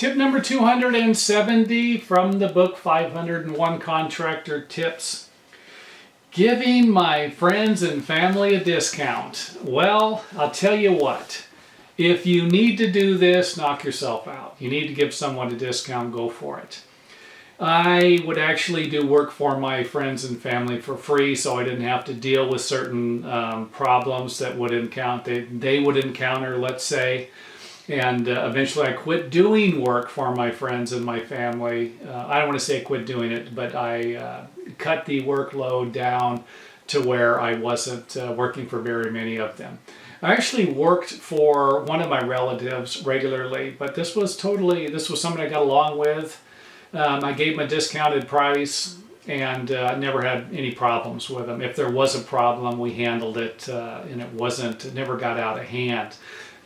Tip number 270 from the book 501 Contractor Tips. Giving my friends and family a discount. Well, I'll tell you what. If you need to do this, knock yourself out. You need to give someone a discount, go for it. I would actually do work for my friends and family for free, so I didn't have to deal with certain problems that they would encounter, let's say. And eventually I quit doing work for my friends and my family. I don't want to say I quit doing it, but I cut the workload down to where I wasn't working for very many of them. I actually worked for one of my relatives regularly, but this was somebody I got along with. I gave him a discounted price and never had any problems with him. If there was a problem, we handled it and it never got out of hand.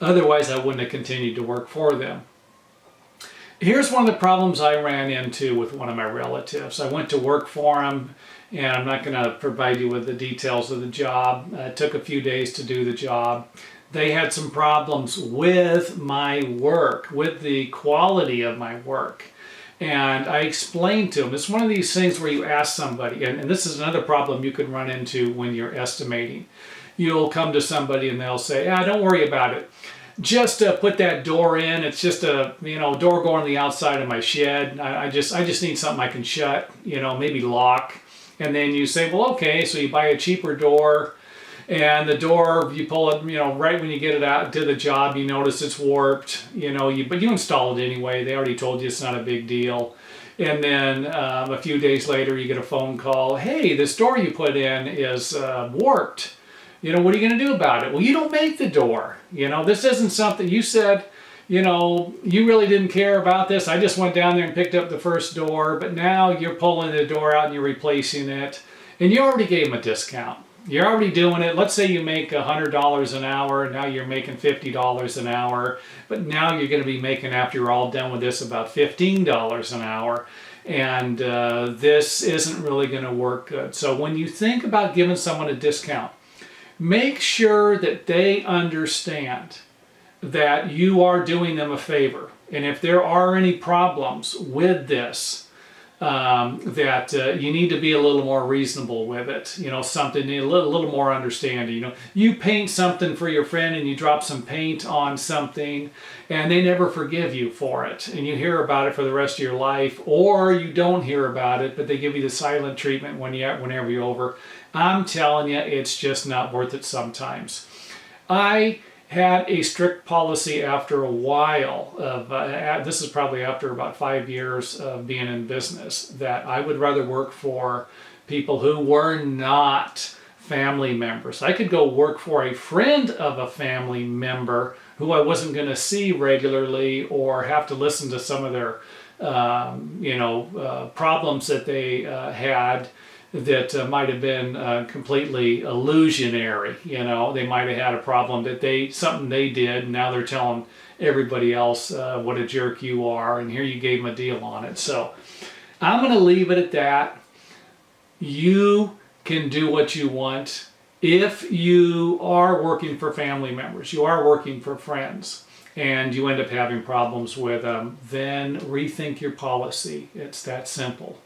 Otherwise, I wouldn't have continued to work for them. Here's one of the problems I ran into with one of my relatives. I went to work for him, and I'm not going to provide you with the details of the job. It took a few days to do the job. They had some problems with my work, with the quality of my work. And I explained to them, it's one of these things where you ask somebody, and this is another problem you can run into when you're estimating. You'll come to somebody and they'll say, don't worry about it. Just put that door in. It's just a door going on the outside of my shed. I just need something I can shut, maybe lock. And then you say, well, okay, so you buy a cheaper door, and the door, you pull it, right when you get it out to the job, you notice it's warped, but you install it anyway. They already told you it's not a big deal. And then a few days later, you get a phone call. Hey, this door you put in is warped. What are you going to do about it? Well, you don't make the door. This isn't something you said, you really didn't care about this. I just went down there and picked up the first door, but now you're pulling the door out and you're replacing it. And you already gave them a discount. You're already doing it. Let's say you make $100 an hour, and now you're making $50 an hour. But now you're going to be making, after you're all done with this, about $15 an hour. And this isn't really going to work good. So when you think about giving someone a discount, make sure that they understand that you are doing them a favor. And if there are any problems with this, that you need to be a little more reasonable with it. Something a little more understanding. You paint something for your friend and you drop some paint on something and they never forgive you for it. And you hear about it for the rest of your life, or you don't hear about it, but they give you the silent treatment whenever you're over. I'm telling you, it's just not worth it sometimes. I had a strict policy after a while of, this is probably after about 5 years of being in business, that I would rather work for people who were not family members. I could go work for a friend of a family member who I wasn't going to see regularly or have to listen to some of their problems that they had that might have been completely illusionary. They might have had a problem something they did, and now they're telling everybody else what a jerk you are, and here you gave them a deal on it. So I'm going to leave it at that. You can do what you want. If you are working for family members, you are working for friends, and you end up having problems with them, then rethink your policy. It's that simple.